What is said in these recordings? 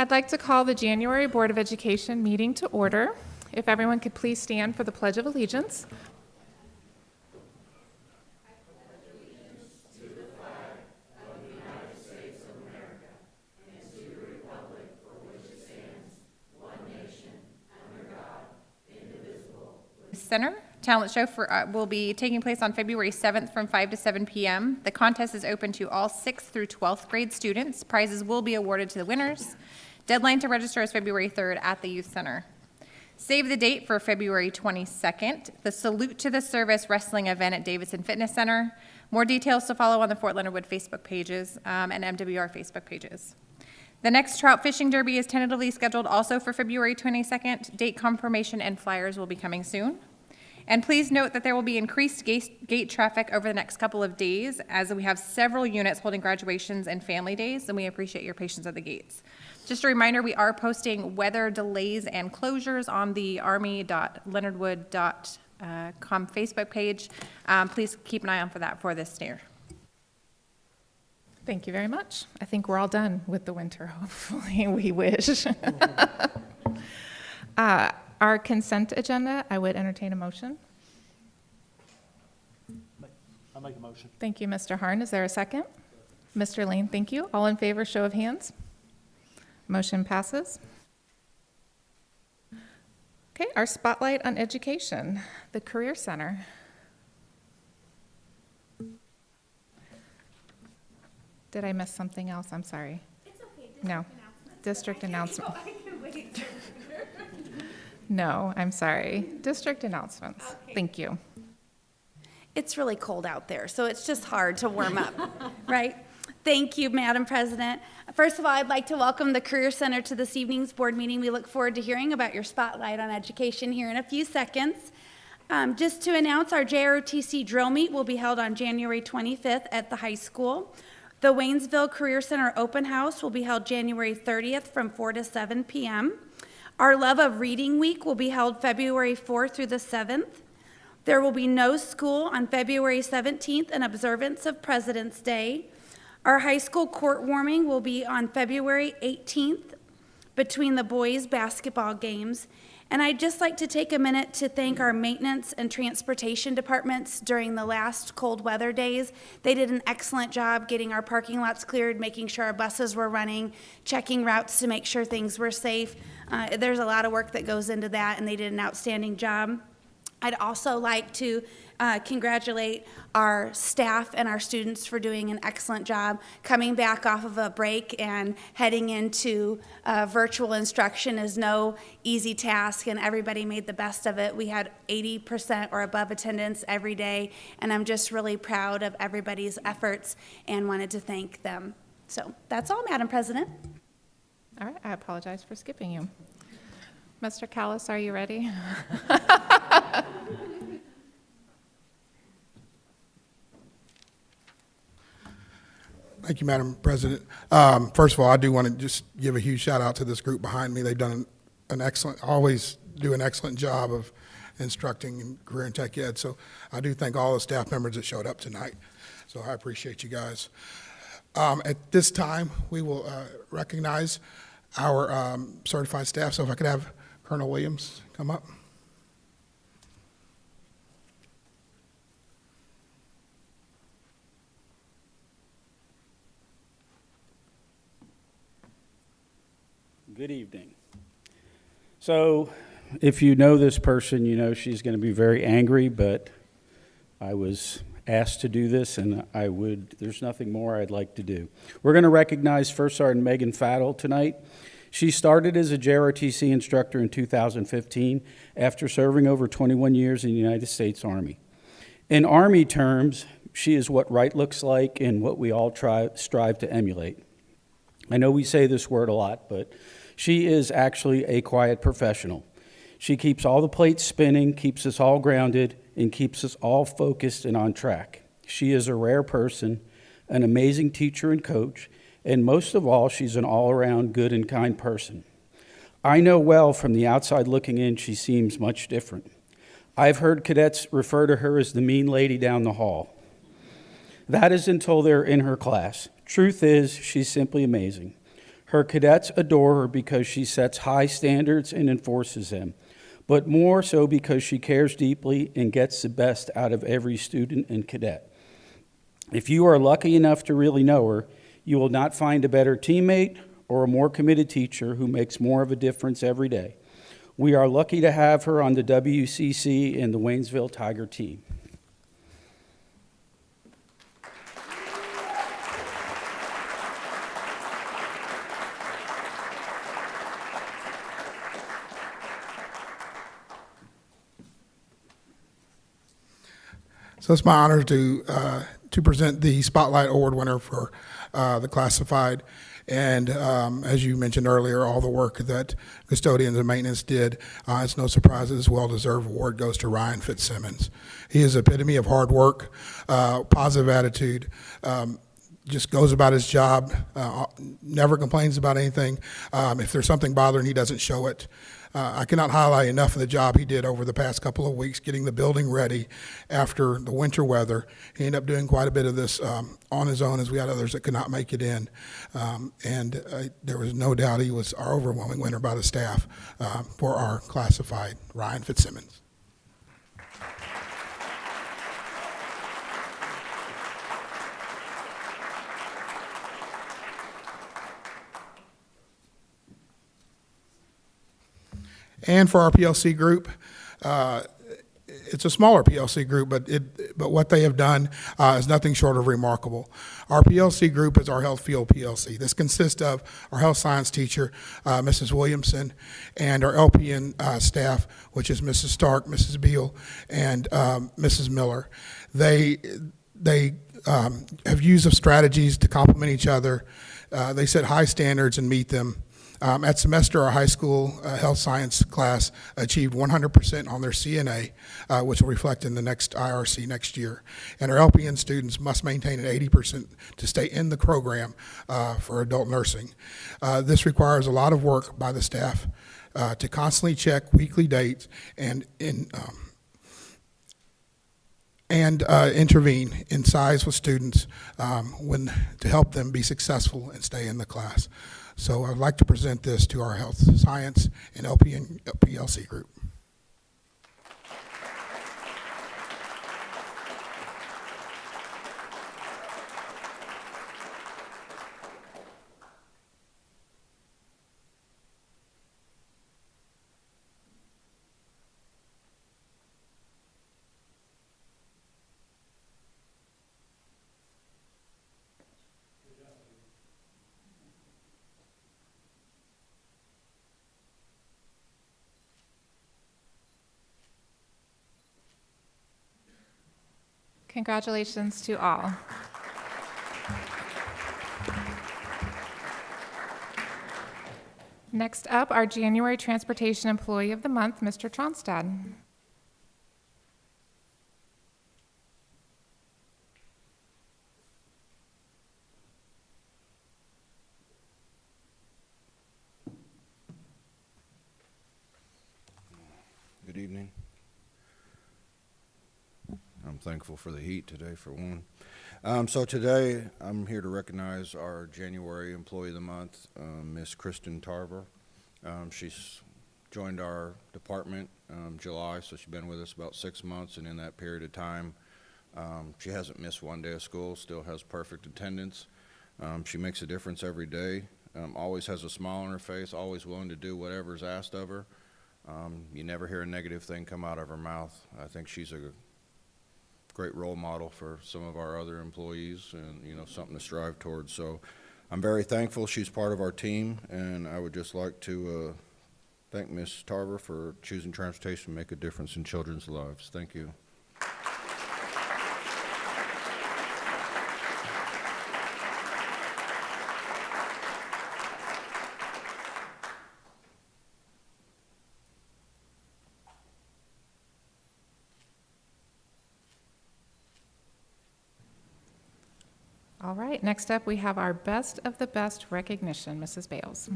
I'd like to call the January Board of Education meeting to order. If everyone could please stand for the Pledge of Allegiance. Center talent show will be taking place on February 7th from 5 to 7 p.m. The contest is open to all 6th through 12th grade students. Prizes will be awarded to the winners. Deadline to register is February 3rd at the Youth Center. Save the date for February 22nd, the Salute to the Service wrestling event at Davidson Fitness Center. More details to follow on the Fort Leonard Wood Facebook pages and MWR Facebook pages. The next trout fishing derby is tentatively scheduled also for February 22nd. Date confirmation and flyers will be coming soon. And please note that there will be increased gate traffic over the next couple of days as we have several units holding graduations and family days, and we appreciate your patience at the gates. Just a reminder, we are posting weather delays and closures on the army.leonardwood.com Facebook page. Please keep an eye on for that for this snare. Thank you very much. I think we're all done with the winter, hopefully, we wish. Our consent agenda, I would entertain a motion. I'll make a motion. Thank you, Mr. Harn. Is there a second? Mr. Lane, thank you. All in favor, show of hands. Motion passes. Okay, our spotlight on education, the Career Center. Did I miss something else? I'm sorry. It's okay. No. District announcement. I can wait. No, I'm sorry. District announcements. Okay. Thank you. It's really cold out there, so it's just hard to warm up, right? Thank you, Madam President. First of all, I'd like to welcome the Career Center to this evening's board meeting. We look forward to hearing about your spotlight on education here in a few seconds. Just to announce, our JROTC drill meet will be held on January 25th at the high school. The Waynesville Career Center open house will be held January 30th from 4 to 7 p.m. Our Love of Reading Week will be held February 4th through the 7th. There will be no school on February 17th in observance of President's Day. Our high school court warming will be on February 18th between the boys' basketball games. And I'd just like to take a minute to thank our maintenance and transportation departments during the last cold weather days. They did an excellent job getting our parking lots cleared, making sure our buses were running, checking routes to make sure things were safe. There's a lot of work that goes into that, and they did an outstanding job. I'd also like to congratulate our staff and our students for doing an excellent job. Coming back off of a break and heading into virtual instruction is no easy task, and everybody made the best of it. We had 80% or above attendance every day, and I'm just really proud of everybody's efforts and wanted to thank them. So that's all, Madam President. All right, I apologize for skipping you. Mr. Callis, are you ready? Thank you, Madam President. First of all, I do want to just give a huge shout out to this group behind me. They've done always do an excellent job of instructing in career and tech ed. So I do thank all the staff members that showed up tonight. So I appreciate you guys. At this time, we will recognize our certified staff. So if I could have Colonel Williams come up. Good evening. So if you know this person, you know she's going to be very angry, but I was asked to do this, and there's nothing more I'd like to do. We're going to recognize First Sergeant Megan Faddle tonight. She started as a JROTC instructor in 2015 after serving over 21 years in the United States Army. In Army terms, she is what right looks like and what we all strive to emulate. I know we say this word a lot, but she is actually a quiet professional. She keeps all the plates spinning, keeps us all grounded, and keeps us all focused and on track. She is a rare person, an amazing teacher and coach, and most of all, she's an all-around good and kind person. I know well from the outside looking in, she seems much different. I've heard cadets refer to her as the mean lady down the hall. That is until they're in her class. Truth is, she's simply amazing. Her cadets adore her because she sets high standards and enforces them, but more so because she cares deeply and gets the best out of every student and cadet. If you are lucky enough to really know her, you will not find a better teammate or a more committed teacher who makes more of a difference every day. We are lucky to have her on the WCC and the Waynesville Tiger team. So it's my honor to present the Spotlight Award winner for the classified. And as you mentioned earlier, all the work that custodians and maintenance did, it's no surprise that this well-deserved award goes to Ryan Fitzsimmons. He is the epitome of hard work, positive attitude, just goes about his job, never complains about anything. If there's something bothering, he doesn't show it. I cannot highlight enough of the job he did over the past couple of weeks getting the building ready after the winter weather. He ended up doing quite a bit of this on his own, as we had others that could not make it in. There was no doubt he was our overwhelming winner by the staff for our classified, Ryan Fitzsimmons. And for our PLC group, it's a smaller PLC group, but what they have done is nothing short of remarkable. Our PLC group is our Health Field PLC. This consists of our health science teacher, Mrs. Williamson, and our LPN staff, which is Mrs. Stark, Mrs. Beal, and Mrs. Miller. They have used of strategies to complement each other. They set high standards and meet them. At semester, our high school health science class achieved 100% on their CNA, which will reflect in the next IRC next year. And our LPN students must maintain an 80% to stay in the program for adult nursing. This requires a lot of work by the staff to constantly check weekly dates and intervene in size with students to help them be successful and stay in the class. So I'd like to present this to our health science and LPN PLC group. Congratulations to all. Next up, our January Transportation Employee of the Month, Mr. Tronstad. Good evening. I'm thankful for the heat today, for one. So today, I'm here to recognize our January Employee of the Month, Miss Kristen Tarver. She's joined our department July, so she's been with us about 6 months, and in that period of time, she hasn't missed one day of school, still has perfect attendance. She makes a difference every day, always has a smile on her face, always willing to do whatever's asked of her. You never hear a negative thing come out of her mouth. I think she's a great role model for some of our other employees, and something to strive towards. So I'm very thankful she's part of our team, and I would just like to thank Ms. Tarver for choosing transportation to make a difference in children's lives. Thank you. All right, next up, we have our Best of the Best recognition, Mrs. Bales.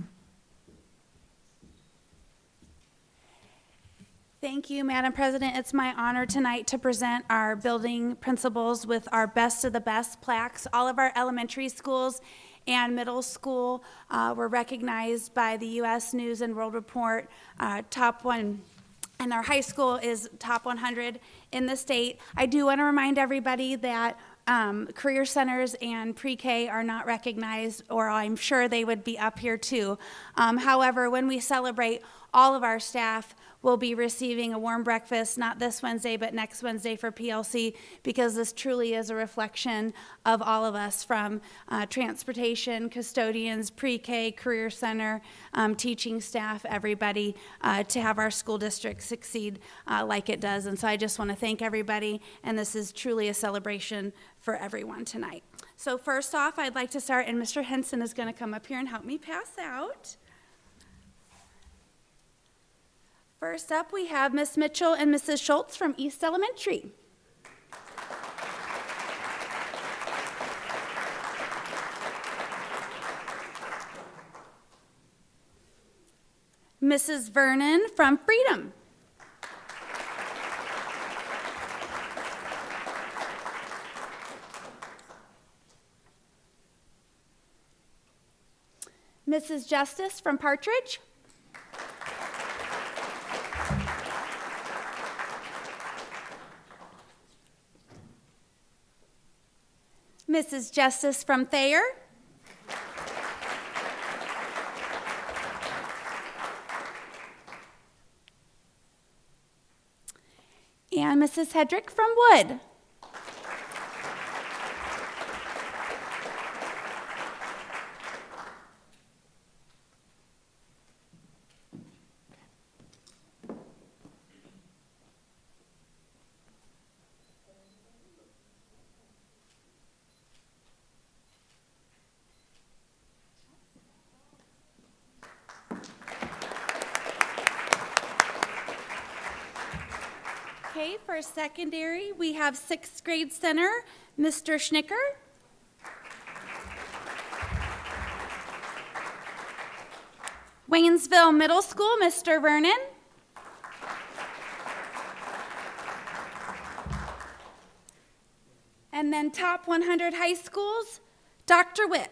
Thank Thank you, Madam President. It's my honor tonight to present our building principals with our Best of the Best plaques. All of our elementary schools and middle school were recognized by the U.S. News and World Report top one, and our high school is top 100 in the state. I do want to remind everybody that career centers and pre-K are not recognized, or I'm sure they would be up here too. However, when we celebrate, all of our staff will be receiving a warm breakfast, not this Wednesday, but next Wednesday for PLC, because this truly is a reflection of all of us, from transportation, custodians, pre-K, career center, teaching staff, everybody, to have our school district succeed like it does. And so I just want to thank everybody, and this is truly a celebration for everyone tonight. So first off, I'd like to start, and Mr. Henson is going to come up here and help me pass out. First up, we have Miss Mitchell and Mrs. Schultz from East Elementary. Mrs. Vernon from Freedom. Mrs. Justice from Partridge. Mrs. Justice from Thayer. And Mrs. Hedrick from Wood. Okay, for secondary, we have 6th grade center, Mr. Schnicker. Waynesville Middle School, Mr. Vernon. And then top 100 high schools, Dr. Witt.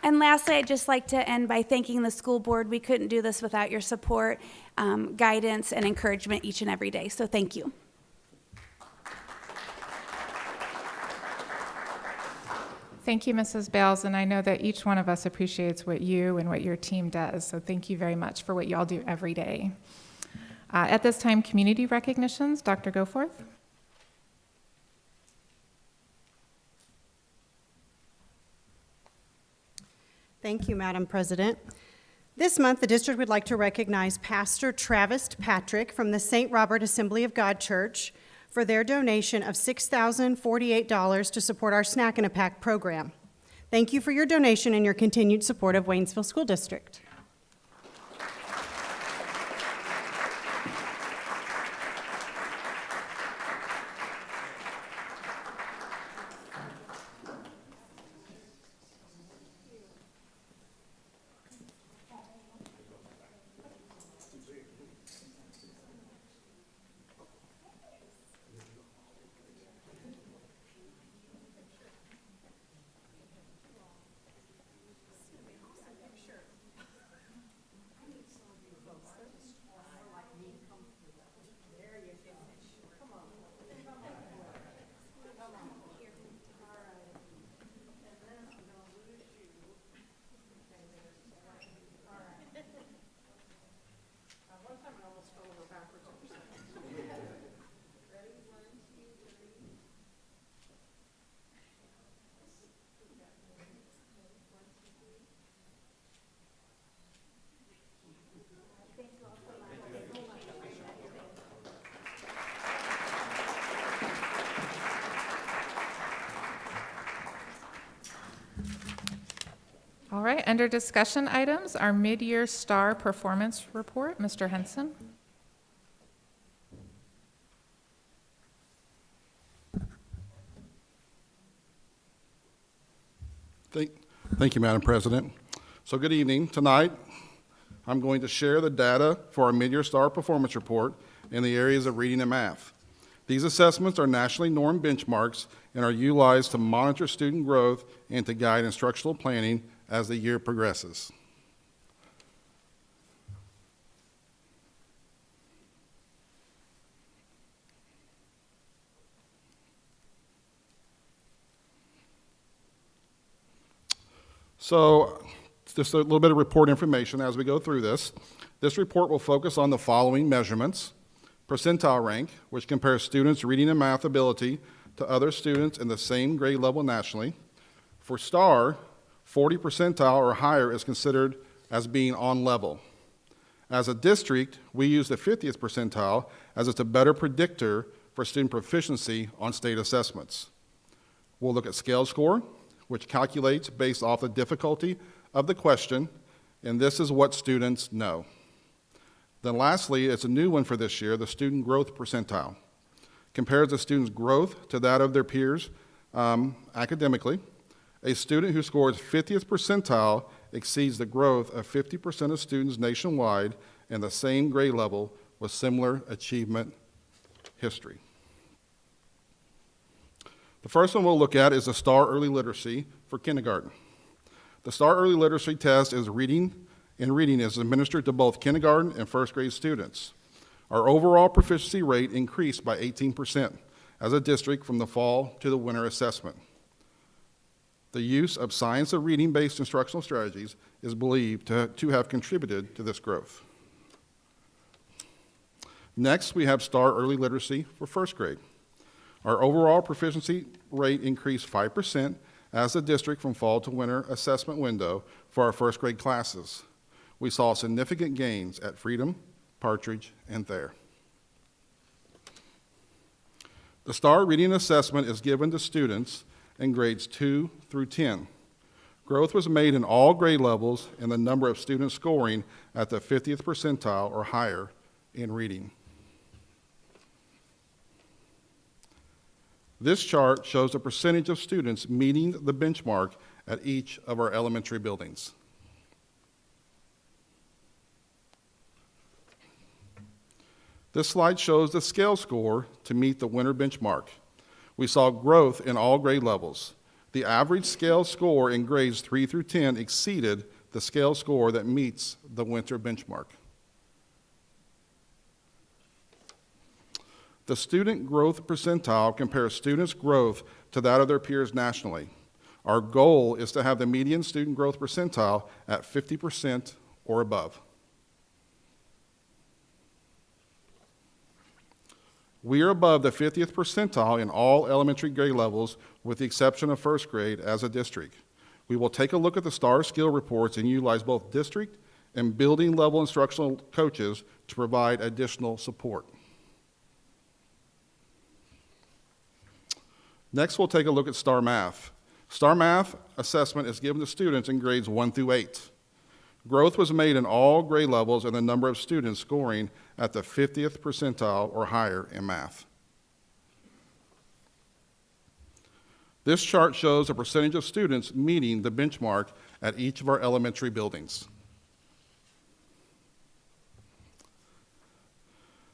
And lastly, I'd just like to end by thanking the school board. We couldn't do this without your support, guidance, and encouragement each and every day. So thank you. Thank you, Mrs. Bales, and I know that each one of us appreciates what you and what your team does, so thank you very much for what you all do every day. At this time, community recognitions. Dr. Goforth. Thank you, Madam President. This month, the district would like to recognize Pastor Travis Patrick from the St. Robert Assembly of God Church for their donation of $6,048 to support our Snack in a Pack program. Thank you for your donation and your continued support of Waynesville School District. All right, under discussion items, our mid-year STAR performance report. Mr. Henson. Thank you, Madam President. So good evening. Tonight, I'm going to share the data for our mid-year STAR performance report in the areas of reading and math. These assessments are nationally normed benchmarks and are utilized to monitor student growth and to guide instructional planning as the year progresses. So just a little bit of report information as we go through this. This report will focus on the following measurements: percentile rank, which compares students' reading and math ability to other students in the same grade level nationally. For STAR, 40 percentile or higher is considered as being on level. As a district, we use the 50th percentile as it's a better predictor for student proficiency on state assessments. We'll look at scale score, which calculates based off the difficulty of the question, and this is what students know. Then lastly, it's a new one for this year, the student growth percentile. Compares the student's growth to that of their peers academically. A student who scores 50th percentile exceeds the growth of 50% of students nationwide in the same grade level with similar achievement history. The first one we'll look at is the STAR Early Literacy for kindergarten. The STAR Early Literacy test is reading is administered to both kindergarten and first grade students. Our overall proficiency rate increased by 18% as a district from the fall to the winter assessment. The use of science of reading-based instructional strategies is believed to have contributed to this growth. Next, we have STAR Early Literacy for first grade. Our overall proficiency rate increased 5% as a district from fall to winter assessment window for our first grade classes. We saw significant gains at Freedom, Partridge, and Thayer. The STAR Reading Assessment is given to students in grades 2 through 10. Growth was made in all grade levels and the number of students scoring at the 50th percentile or higher in reading. This chart shows the percentage of students meeting the benchmark at each of our elementary buildings. This slide shows the scale score to meet the winter benchmark. We saw growth in all grade levels. The average scale score in grades 3 through 10 exceeded the scale score that meets the winter benchmark. The student growth percentile compares students' growth to that of their peers nationally. Our goal is to have the median student growth percentile at 50% or above. We are above the 50th percentile in all elementary grade levels with the exception of first grade as a district. We will take a look at the STAR skill reports and utilize both district and building level instructional coaches to provide additional support. Next, we'll take a look at STAR Math. STAR Math assessment is given to students in grades 1 through 8. Growth was made in all grade levels and the number of students scoring at the 50th percentile or higher in math. This chart shows the percentage of students meeting the benchmark at each of our elementary buildings.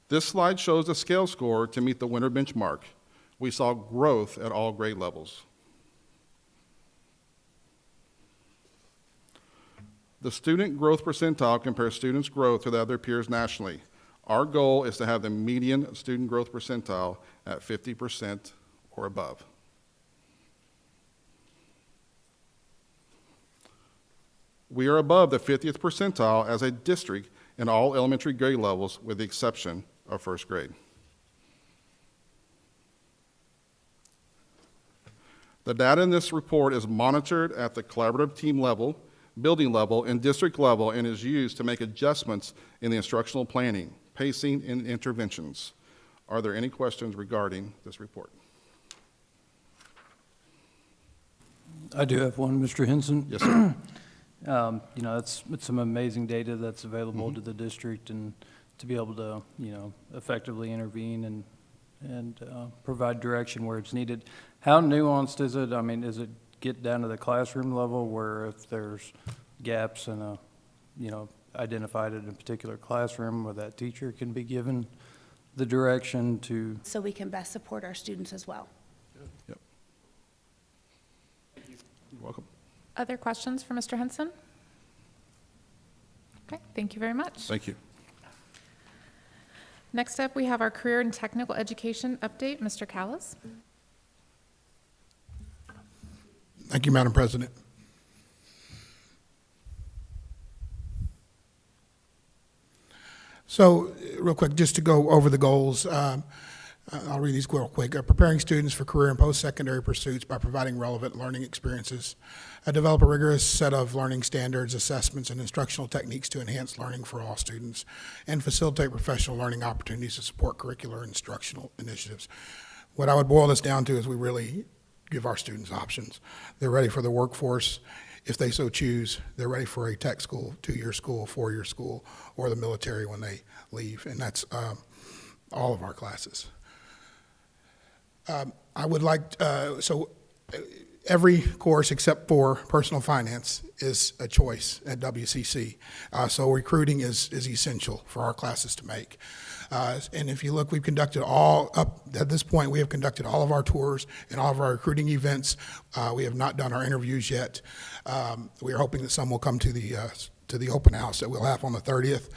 This slide shows the scale score to meet the winter benchmark. We saw growth at all grade levels. The student growth percentile compares students' growth to the other peers nationally. Our goal is to have the median student growth percentile at 50% or above. We are above the 50th percentile as a district in all elementary grade levels with the exception of first grade. The data in this report is monitored at the collaborative team level, building level, and district level and is used to make adjustments in the instructional planning, pacing, and interventions. Are there any questions regarding this report? I do have one, Mr. Henson. Yes, sir. It's some amazing data that's available to the district, and to be able to, effectively intervene and provide direction where it's needed. How nuanced is it? I mean, is it get down to the classroom level where if there's gaps in identified in a particular classroom, where that teacher can be given the direction to? So we can best support our students as well. Yep. You're welcome. Other questions for Mr. Henson? Okay, thank you very much. Thank you. Next up, we have our career and technical education update. Mr. Callis. Thank you, Madam President. So, real quick, just to go over the goals, I'll read these real quick. Preparing students for career and post-secondary pursuits by providing relevant learning experiences. Develop a rigorous set of learning standards, assessments, and instructional techniques to enhance learning for all students, and facilitate professional learning opportunities to support curricular and instructional initiatives. What I would boil this down to is we really give our students options. They're ready for the workforce if they so choose. They're ready for a tech school, 2-year school, 4-year school, or the military when they leave, and that's all of our classes. I would like, every course except for personal finance is a choice at WCC. So recruiting is essential for our classes to make. And if you look, we've conducted at this point, we have conducted all of our tours and all of our recruiting events. We have not done our interviews yet. We are hoping that some will come to the open house that we'll have on the 30th.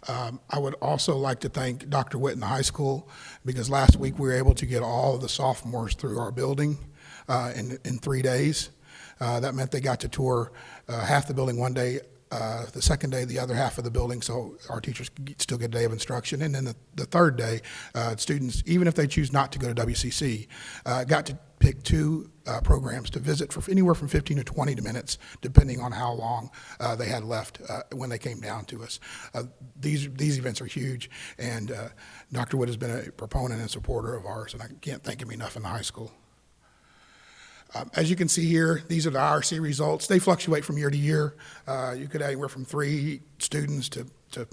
I would also like to thank Dr. Witt in the high school, because last week we were able to get all of the sophomores through our building in 3 days. That meant they got to tour half the building one day, the second day the other half of the building, so our teachers could still get a day of instruction. And then the third day, students, even if they choose not to go to WCC, got to pick 2 programs to visit for anywhere from 15 to 20 minutes, depending on how long they had left when they came down to us. These events are huge, and Dr. Wood has been a proponent and supporter of ours, and I can't thank him enough in the high school. As you can see here, these are the IRC results. They fluctuate from year to year. You could have anywhere from 3 students to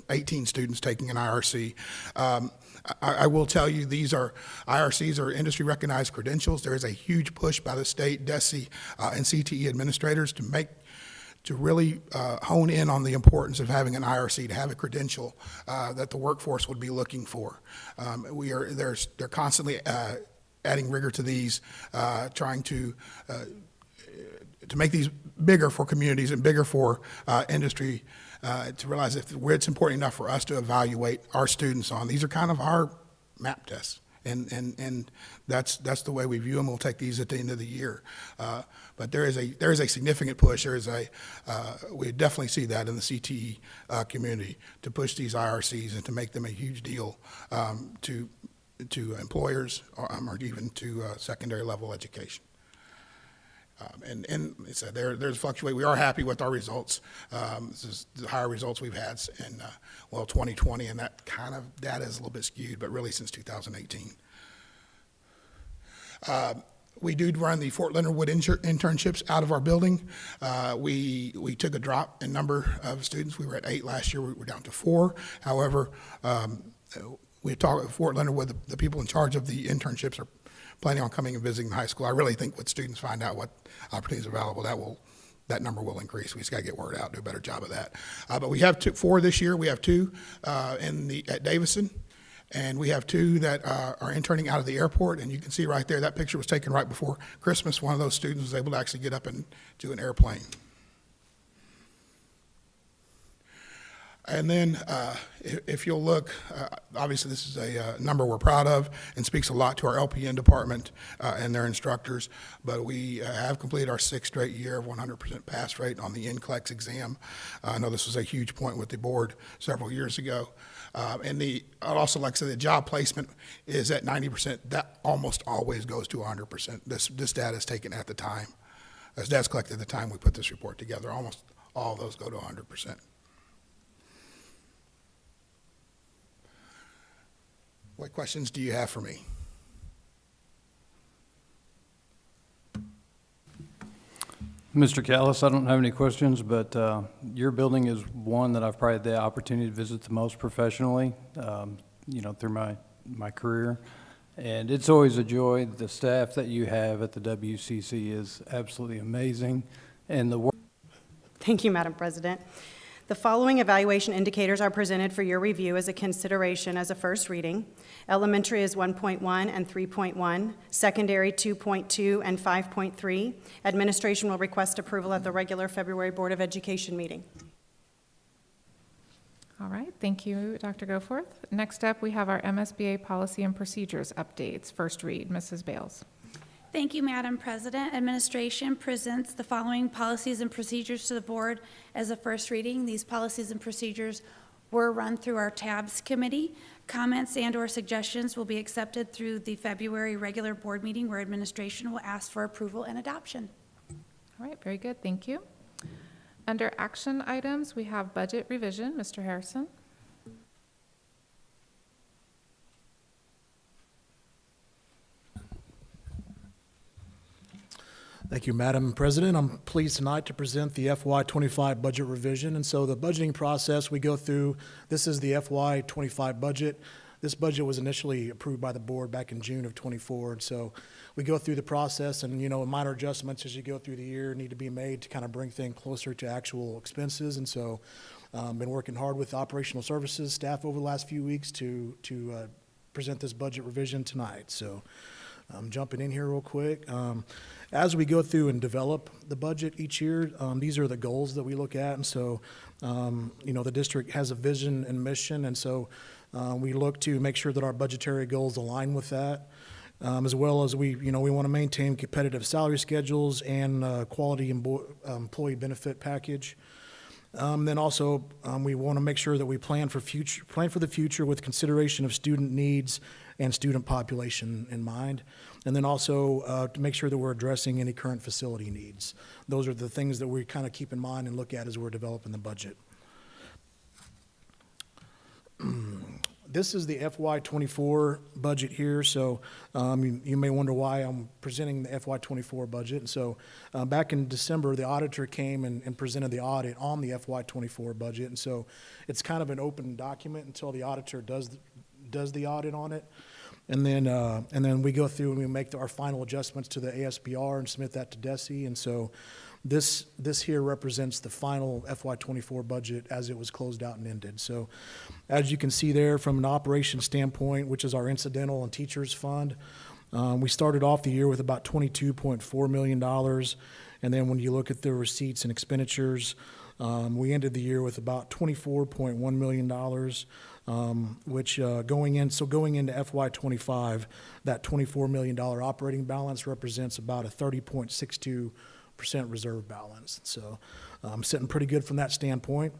18 students taking an IRC. I will tell you, IRCs are industry recognized credentials. There is a huge push by the state, DESE, and CTE administrators to really hone in on the importance of having an IRC, to have a credential that the workforce would be looking for. They're constantly adding rigor to these, trying to make these bigger for communities and bigger for industry, to realize if it's important enough for us to evaluate our students on. These are kind of our map tests, and that's the way we view them. We'll take these at the end of the year. But there is a significant push. We definitely see that in the CTE community, to push these IRCs and to make them a huge deal to employers or even to secondary level education. And it said there's fluctuate. We are happy with our results. This is the higher results we've had in 2020, and that kind of data is a little bit skewed, but really since 2018. We do run the Fort Leonard Wood internships out of our building. We took a drop in number of students. We were at 8 last year. We were down to 4. However, we talk at Fort Leonard Wood, the people in charge of the internships are planning on coming and visiting the high school. I really think when students find out what opportunities are available, that number will increase. We just got to get word out, do a better job of that. But we have 4 this year. We have 2 at Davison, and we have 2 that are interning out of the airport. And you can see right there, that picture was taken right before Christmas. One of those students was able to actually get up and do an airplane. And then if you'll look, obviously this is a number we're proud of and speaks a lot to our LPN department and their instructors, but we have completed our 6th straight year of 100% pass rate on the NCLEX exam. I know this was a huge point with the board several years ago. I'd also like to say the job placement is at 90%. That almost always goes to 100%. This data is taken at the time. As data's collected at the time we put this report together, almost all of those go to 100%. What questions do you have for me? Mr. Callis, I don't have any questions, but your building is one that I've probably had the opportunity to visit the most professionally, through my career. And it's always a joy. The staff that you have at the WCC is absolutely amazing. And the work. Thank you, Madam President. The following evaluation indicators are presented for your review as a consideration as a first reading. Elementary is 1.1 and 3.1, secondary 2.2 and 5.3. Administration will request approval at the regular February Board of Education meeting. All right, thank you, Dr. Goforth. Next up, we have our MSBA policy and procedures updates. First read, Mrs. Bales. Thank you, Madam President. Administration presents the following policies and procedures to the board as a first reading. These policies and procedures were run through our TABS committee. Comments and/or suggestions will be accepted through the February regular board meeting where administration will ask for approval and adoption. All right, very good, thank you. Under action items, we have budget revision. Mr. Harrison. Thank you, Madam President. I'm pleased tonight to present the FY25 budget revision. And so the budgeting process we go through, this is the FY25 budget. This budget was initially approved by the board back in June of '24. And so we go through the process and, minor adjustments as you go through the year need to be made to kind of bring things closer to actual expenses. And so been working hard with operational services staff over the last few weeks to present this budget revision tonight. So I'm jumping in here real quick. As we go through and develop the budget each year, these are the goals that we look at. And so, the district has a vision and mission. And so we look to make sure that our budgetary goals align with that, as well as we want to maintain competitive salary schedules and quality employee benefit package. Then also, we want to make sure that we plan for the future with consideration of student needs and student population in mind. And then also to make sure that we're addressing any current facility needs. Those are the things that we kind of keep in mind and look at as we're developing the budget. This is the FY24 budget here. So you may wonder why I'm presenting the FY24 budget. And so back in December, the auditor came and presented the audit on the FY24 budget. And so it's kind of an open document until the auditor does the audit on it. And then we go through and we make our final adjustments to the ASBR and submit that to DESE. And so this here represents the final FY24 budget as it was closed out and ended. So as you can see there from an operations standpoint, which is our incidental and teachers fund, we started off the year with about $22.4 million. And then when you look at the receipts and expenditures, we ended the year with about $24.1 million. Which going into FY25, that $24 million operating balance represents about a 30.62% reserve balance. So sitting pretty good from that standpoint.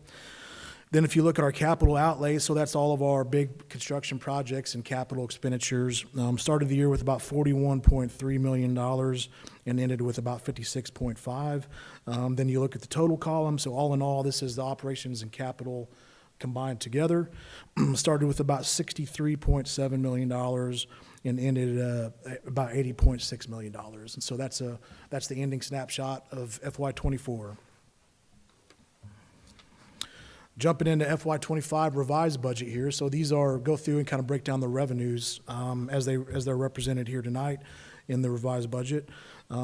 Then if you look at our capital outlay, so that's all of our big construction projects and capital expenditures, started the year with about $41.3 million and ended with about 56.5. Then you look at the total column, so all in all, this is the operations and capital combined together. Started with about $63.7 million and ended about $80.6 million. And so that's the ending snapshot of FY24. Jumping into FY25 revised budget here. So these go through and kind of break down the revenues as they're represented here tonight in the revised budget.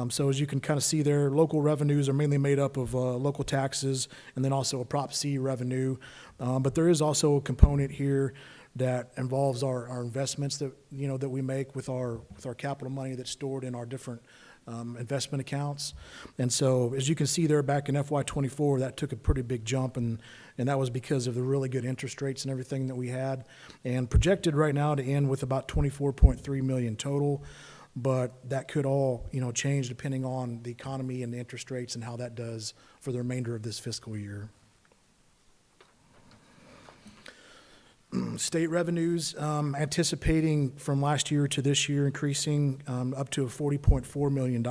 So as you can kind of see there, local revenues are mainly made up of local taxes and then also a Prop C revenue. But there is also a component here that involves our investments that we make with our capital money that's stored in our different investment accounts. And so as you can see there back in FY24, that took a pretty big jump, and that was because of the really good interest rates and everything that we had. And projected right now to end with about $24.3 million total. But that could all, change depending on the economy and the interest rates and how that does for the remainder of this fiscal year. State revenues, anticipating from last year to this year increasing up to $40.4 million.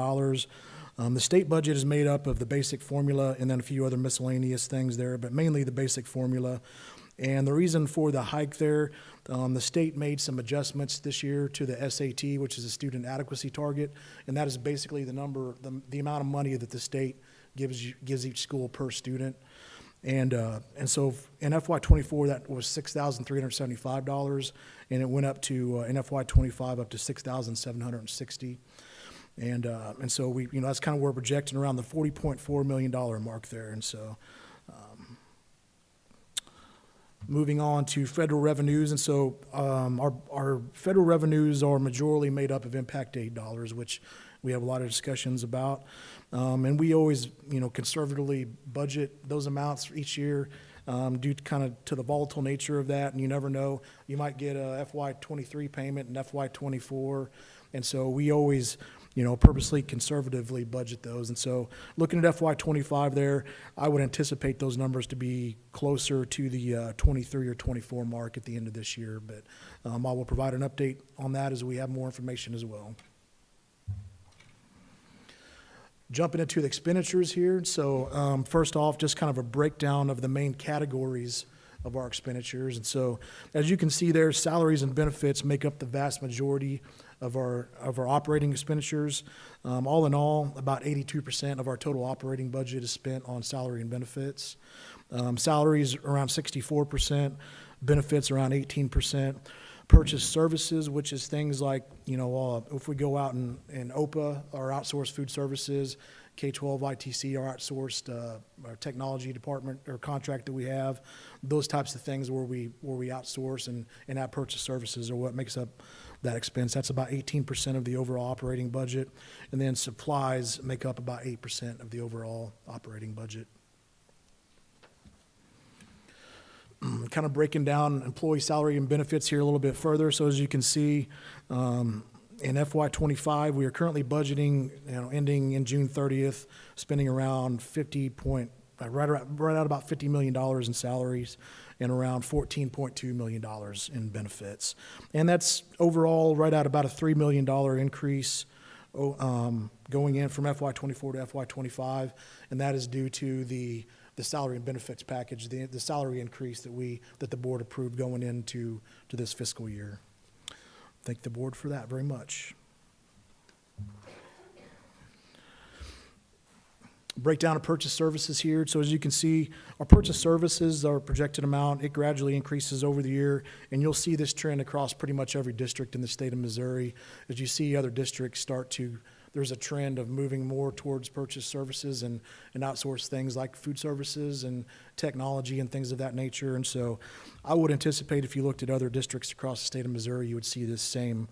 The state budget is made up of the basic formula and then a few other miscellaneous things there, but mainly the basic formula. And the reason for the hike there, the state made some adjustments this year to the SAT, which is a student adequacy target, and that is basically the amount of money that the state gives each school per student. And so in FY '24, that was $6,375, and it went up to, in FY '25, up to $6,760. And so we, that's kind of where we're projecting around the $40.4 million mark there. And so, moving on to federal revenues, and so our federal revenues are majorly made up of impact aid dollars, which we have a lot of discussions about. And we always, conservatively budget those amounts each year due to kind of to the volatile nature of that. And you never know, you might get a FY '23 payment and FY '24. And so we always, purposely conservatively budget those. And so looking at FY '25 there, I would anticipate those numbers to be closer to the 23 or 24 mark at the end of this year. But I will provide an update on that as we have more information as well. Jumping into the expenditures here. So first off, just kind of a breakdown of the main categories of our expenditures. And so as you can see there, salaries and benefits make up the vast majority of our operating expenditures. All in all, about 82% of our total operating budget is spent on salary and benefits. Salaries around 64%, benefits around 18%. Purchase services, which is things like, if we go out and OPA, our outsourced food services, K-12 ITC, our outsourced our technology department or contract that we have, those types of things where we outsource and have purchase services are what makes up that expense. That's about 18% of the overall operating budget. And then supplies make up about 8% of the overall operating budget. Kind of breaking down employee salary and benefits here a little bit further. So as you can see, in FY '25, we are currently budgeting, ending in June 30th, spending around right at about $50 million in salaries and around $14.2 million in benefits. And that's overall right at about a $3 million increase going in from FY '24 to FY '25, and that is due to the salary and benefits package, the salary increase that the board approved going into this fiscal year. Thank the board for that very much. Breakdown of purchase services here. So as you can see, our purchase services, our projected amount, it gradually increases over the year, and you'll see this trend across pretty much every district in the state of Missouri. As you see other districts there's a trend of moving more towards purchase services and outsource things like food services and technology and things of that nature. And so I would anticipate if you looked at other districts across the state of Missouri, you would see this same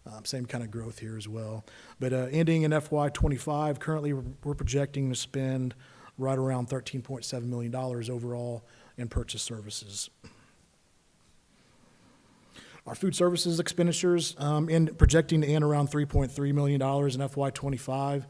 kind of growth here as well. But ending in FY '25, currently we're projecting to spend right around $13.7 million overall in purchase services. Our food services expenditures projecting to end around $3.3 million in FY '25.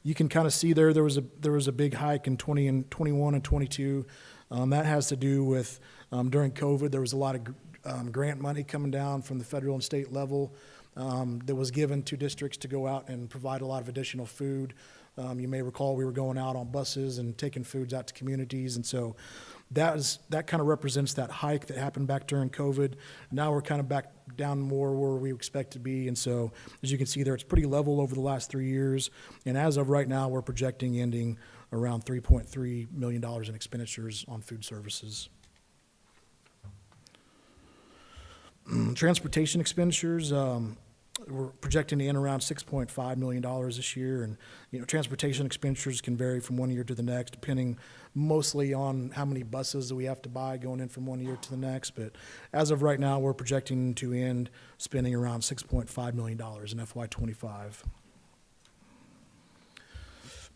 You can kind of see there was a big hike in 21 and 22. That has to do with during COVID, there was a lot of grant money coming down from the federal and state level that was given to districts to go out and provide a lot of additional food. You may recall we were going out on buses and taking foods out to communities, and so that kind of represents that hike that happened back during COVID. Now we're kind of back down more where we expect to be, and so as you can see there, it's pretty level over the last 3 years, and as of right now, we're projecting ending around $3.3 million in expenditures on food services. Transportation expenditures, we're projecting to end around $6.5 million this year, and transportation expenditures can vary from one year to the next, depending mostly on how many buses that we have to buy going in from one year to the next. But as of right now, we're projecting to end spending around $6.5 million in FY '25.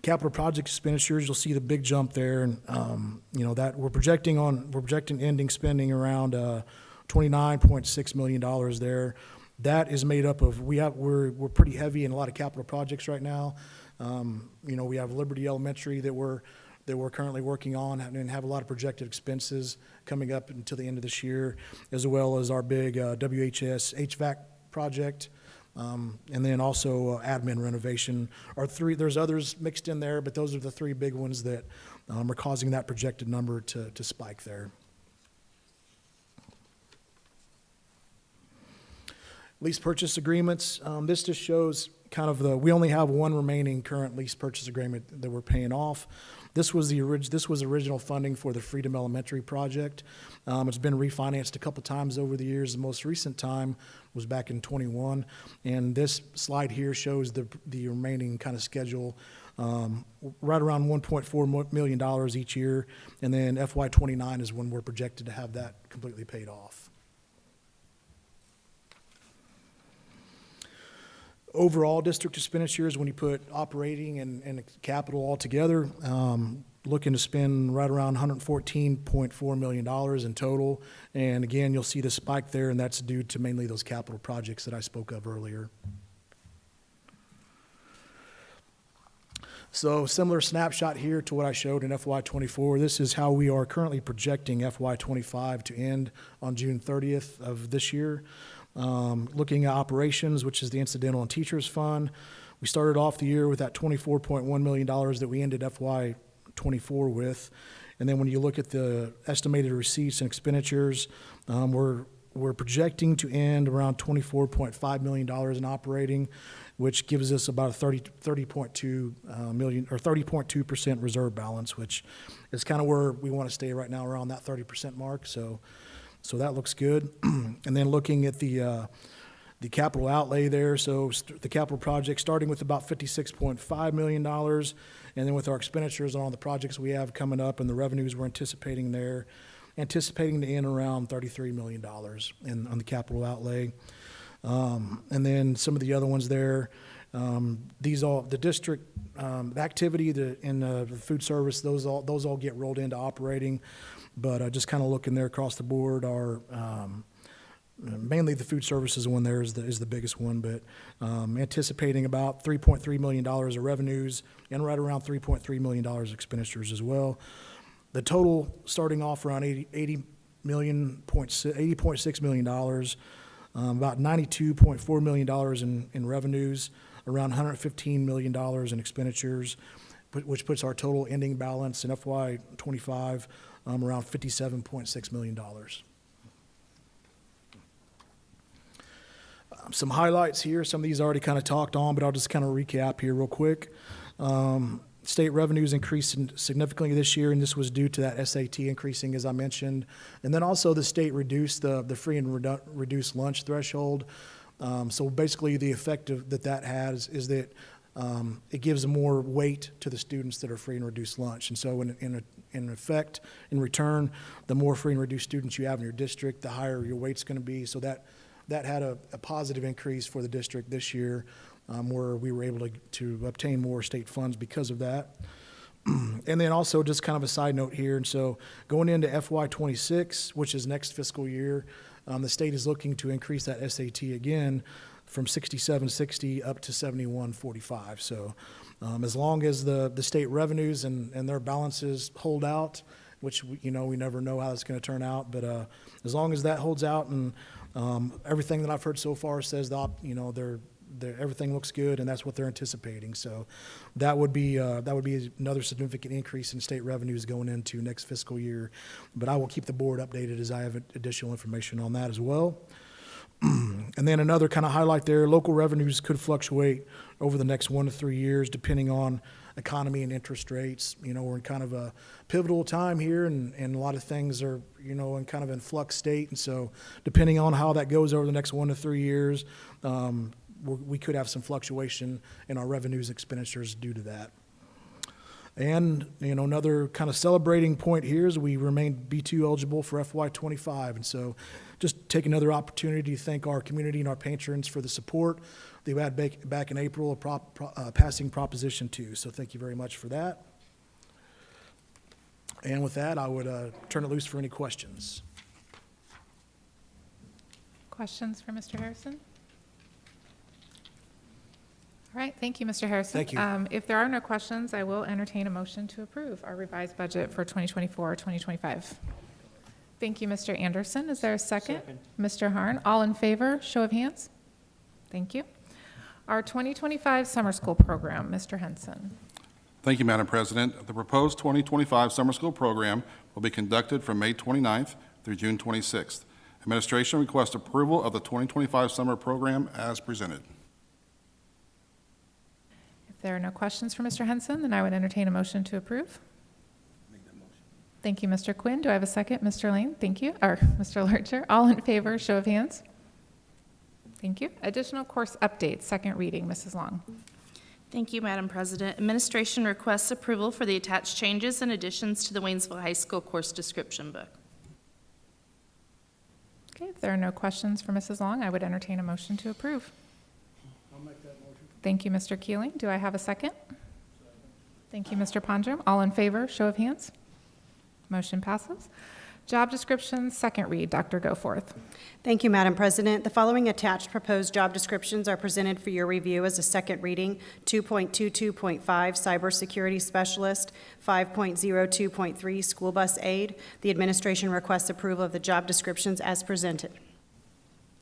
Capital project expenditures, you'll see the big jump there, and that we're projecting ending spending around $29.6 million there. That is made up of, we're pretty heavy in a lot of capital projects right now. We have Liberty Elementary that we're currently working on and have a lot of projected expenses coming up until the end of this year, as well as our big WHS HVAC project, and then also admin renovation. There's others mixed in there, but those are the three big ones that are causing that projected number to spike there. Lease purchase agreements, this just shows kind of we only have one remaining current lease purchase agreement that we're paying off. This was original funding for the Freedom Elementary project. It's been refinanced a couple times over the years. The most recent time was back in '21, and this slide here shows the remaining kind of schedule, right around $1.4 million each year, and then FY29 is when we're projected to have that completely paid off. Overall district expenditures, when you put operating and capital all together, looking to spend right around $114.4 million in total. And again, you'll see the spike there, and that's due to mainly those capital projects that I spoke of earlier. So similar snapshot here to what I showed in FY24. This is how we are currently projecting FY25 to end on June 30th of this year. Looking at operations, which is the incidental and teachers fund, we started off the year with that $24.1 million that we ended FY24 with. And then when you look at the estimated receipts and expenditures, we're projecting to end around $24.5 million in operating, which gives us about a 30.2 million or 30.2% reserve balance, which is kind of where we want to stay right now, around that 30% mark. So that looks good. And then looking at the capital outlay there, so the capital project starting with about $56.5 million, and then with our expenditures on all the projects we have coming up and the revenues we're anticipating to end around $33 million on the capital outlay. And then some of the other ones there, the district, the activity, the food service, those all get rolled into operating. But just kind of looking there across the board, mainly the food services one there is the biggest one, but anticipating about $3.3 million of revenues and right around $3.3 million of expenditures as well. The total starting off around $80.6 million, about $92.4 million in revenues, around $115 million in expenditures, which puts our total ending balance in FY25 around $57.6 million. Some highlights here. Some of these already kind of talked on, but I'll just kind of recap here real quick. State revenues increased significantly this year, and this was due to that SAT increasing, as I mentioned. And then also the state reduced the free and reduced lunch threshold. So basically the effect that has is that it gives more weight to the students that are free and reduced lunch. And so in effect, in return, the more free and reduced students you have in your district, the higher your weight's going to be. So that had a positive increase for the district this year, where we were able to obtain more state funds because of that. And then also just kind of a side note here, and so going into FY26, which is next fiscal year, the state is looking to increase that SAT again from 6760 up to 7145. So as long as the state revenues and their balances hold out, which we never know how it's going to turn out, but as long as that holds out, and everything that I've heard so far says that everything looks good, and that's what they're anticipating. So that would be another significant increase in state revenues going into next fiscal year. But I will keep the board updated as I have additional information on that as well. And then another kind of highlight there, local revenues could fluctuate over the next 1 to 3 years depending on economy and interest rates. We're in kind of a pivotal time here, and a lot of things are, in kind of in flux state. And so depending on how that goes over the next 1 to 3 years, we could have some fluctuation in our revenues and expenditures due to that. And, another kind of celebrating point here is we remain B2 eligible for FY25. And so just take another opportunity to thank our community and our patrons for the support they had back in April of passing Proposition 2. So thank you very much for that. And with that, I would turn it loose for any questions. Questions for Mr. Harrison? All right, thank you, Mr. Harrison. Thank you. If there are no questions, I will entertain a motion to approve our revised budget for 2024-2025. Thank you, Mr. Anderson. Is there a second? Mr. Harn, all in favor, show of hands. Thank you. Our 2025 summer school program, Mr. Henson. Thank you, Madam President. The proposed 2025 summer school program will be conducted from May 29th through June 26th. Administration requests approval of the 2025 summer program as presented. If there are no questions for Mr. Henson, then I would entertain a motion to approve. Thank you, Mr. Quinn. Do I have a second? Mr. Lane? Thank you. Or Mr. Lurcher? All in favor, show of hands. Thank you. Additional course updates, second reading. Mrs. Long. Thank you, Madam President. Administration requests approval for the attached changes and additions to the Waynesville High School course description book. Okay, if there are no questions for Mrs. Long, I would entertain a motion to approve. I'll make that motion. Thank you, Mr. Keeling. Do I have a second? Thank you, Mr. Pondrum. All in favor, show of hands. Motion passes. Job descriptions, second read. Dr. Goforth. Thank you, Madam President. The following attached proposed job descriptions are presented for your review as a second reading. 2.22.5 Cybersecurity Specialist, 5.02.3 School Bus Aide. The administration requests approval of the job descriptions as presented.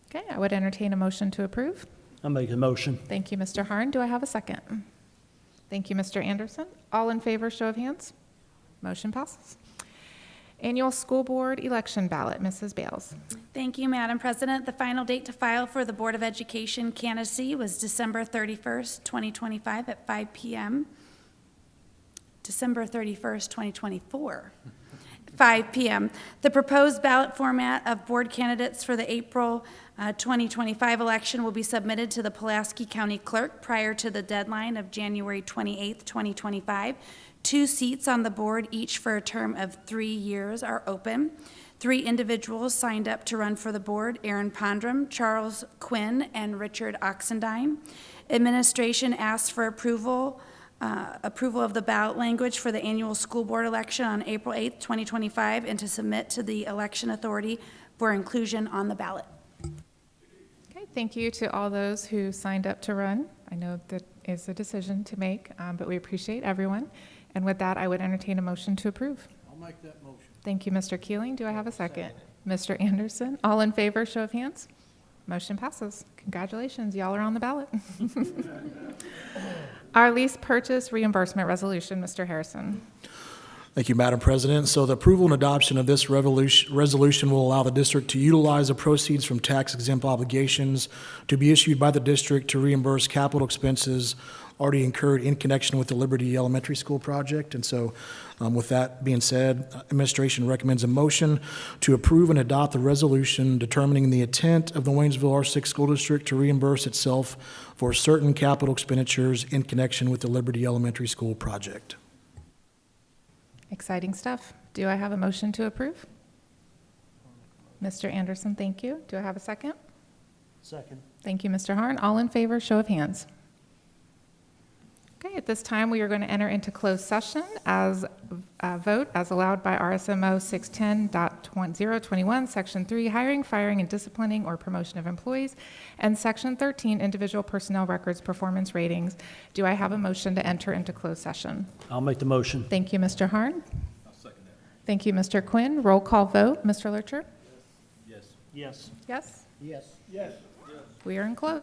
Okay, I would entertain a motion to approve. I'll make a motion. Thank you, Mr. Harn. Do I have a second? Thank you, Mr. Anderson. All in favor, show of hands. Motion passes. Annual School Board Election Ballot, Mrs. Bales. Thank you, Madam President. The final date to file for the Board of Education candidacy was December 31st, 2025 at 5 p.m. December 31st, 2024, 5 p.m. The proposed ballot format of board candidates for the April 2025 election will be submitted to the Pulaski County Clerk prior to the deadline of January 28th, 2025. 2 seats on the board, each for a term of 3 years, are open. 3 individuals signed up to run for the board: Aaron Pondrum, Charles Quinn, and Richard Oxendine. Administration asks for approval of the ballot language for the annual school board election on April 8th, 2025, and to submit to the election authority for inclusion on the ballot. Okay, thank you to all those who signed up to run. I know that is a decision to make, but we appreciate everyone. And with that, I would entertain a motion to approve. I'll make that motion. Thank you, Mr. Keeling. Do I have a second? Mr. Anderson. All in favor, show of hands. Motion passes. Congratulations, y'all are on the ballot. Our lease purchase reimbursement resolution, Mr. Harrison. Thank you, Madam President. So the approval and adoption of this resolution will allow the district to utilize the proceeds from tax-exempt obligations to be issued by the district to reimburse capital expenses already incurred in connection with the Liberty Elementary School project. And so with that being said, administration recommends a motion to approve and adopt the resolution determining the intent of the Waynesville R6 School District to reimburse itself for certain capital expenditures in connection with the Liberty Elementary School project. Exciting stuff. Do I have a motion to approve? Mr. Anderson, thank you. Do I have a second? Second. Thank you, Mr. Harn. All in favor, show of hands. Okay, at this time, we are going to enter into closed session as vote as allowed by RSMO 610.021, Section 3, hiring, firing, and disciplining or promotion of employees, and Section 13, individual personnel records, performance ratings. Do I have a motion to enter into closed session? I'll make the motion. Thank you, Mr. Harn. I'll second that. Thank you, Mr. Quinn. Roll call vote. Mr. Lurcher? Yes. Yes. Yes? Yes. Yes. We are in close.